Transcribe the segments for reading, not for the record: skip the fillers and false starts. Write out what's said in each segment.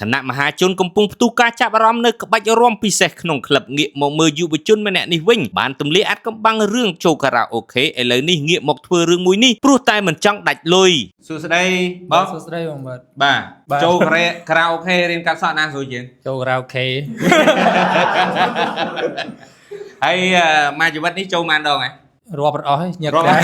ខណៈមហាជនកំពុងផ្ទុះការចាប់អារម្មណ៍នៅក្បាច់រាំពិសេសក្នុងក្លឹបងាកមកមើលយុវជនម្នាក់នេះវិញបានទម្លាយអាចកំបាំងរឿងចូលខារ៉ាអូខេឥឡូវនេះងាកមកធ្វើរឿងមួយនេះព្រោះតែមិនចង់ដាច់លុយសួស្ដីបងសួស្ដីបងបាទចូលខារ៉ាអូខេរៀនកាត់សក់ណាស្រួលជាងចូលខារ៉ាអូខេហើយមួយជីវិតនេះចូលប៉ុន្មានដងហ៎រាប់អត់អស់ញឹកដែរ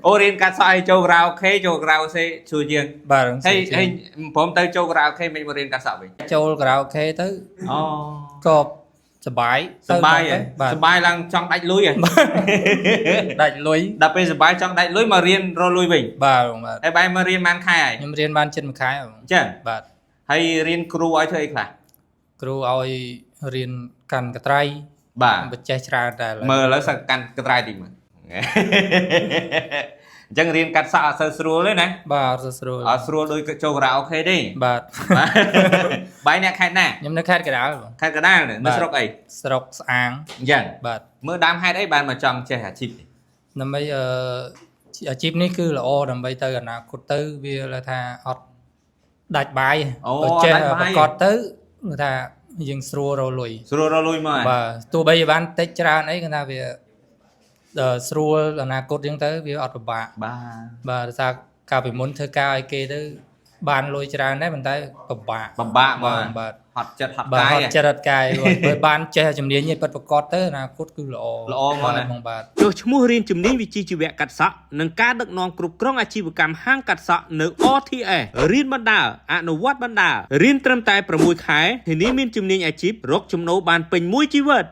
អូរៀនកាត់សក់ឲ្យចូលខារ៉ាអូខេចូលខារ៉ាអូខេស្រួលជាងបាទហើយព្រមទៅចូលខារ៉ាអូខេមិនមករៀនកាត់សក់វិញចូលខារ៉ាអូខេទៅអូក៏សបាយឡើងចង់ដាច់លុយហ៎ដាច់លុយដល់ពេលសបាយចង់ដាច់លុយមករៀនរកលុយវិញបាទហើយបែរមករៀនបានខែហើយខ្ញុំរៀនបានជិតមួយខែអញ្ចឹងបាទហើយរៀនគ្រូឲ្យធ្វើអីខ្លះគ្រូឲ្យរៀនកាន់កត្រៃបាទបច្ចេកច្រើនតែមើលឥឡូវសឹកកាន់កត្រៃតិចមើលអញ្ចឹងរៀនកាត់សក់អត់សូវស្រួលទេណាបាទអត់សូវស្រួលអត់ស្រួលដូចចូលខារ៉ាអូខេទេបាទបាយអ្នកខេត្តណាខ្ញុំនៅខេត្តកណ្ដាលខេត្តកណ្ដាលនៅស្រុកអីស្រុកស្អាងអញ្ចឹងបាទមើលដើមហេតុអីបានមកចង់ចេះអាជីពនេះដើម្បីអាជីពនេះគឺល្អដើម្បីទៅអនាគតទៅវាថាអត់ដាច់បាយអូចេះប្រកបទៅគឺថាយើងស្រួលរលុយមកបាទទោះបីបានតិចច្រើនអីគឺថាវាស្រួលអនាគតយើងទៅវាអត់ពិបាកបាទដោយសារកាលពីមុនធ្វើការឲ្យគេទៅបានលុយច្រើនដែរប៉ុន្តែពិបាកមកបាទហត់ចិត្តហត់កាយហត់ចិត្តហត់កាយបើបានចេះជំនាញនេះពិតប្រកបទៅអនាគតគឺល្អមកណាបាទចុះឈ្មោះរៀនជំនាញវិជ្ជាជីវៈកាត់សក់និងការដឹកនាំគ្រប់គ្រងអាជីវកម្មហាងកាត់សក់នៅ RTS រៀនបណ្ដាលអនុវត្តបណ្ដាលរៀនត្រឹមតែ6ខែធានាមានជំនាញអាជីពរកចំណូលបានពេញមួយជីវិត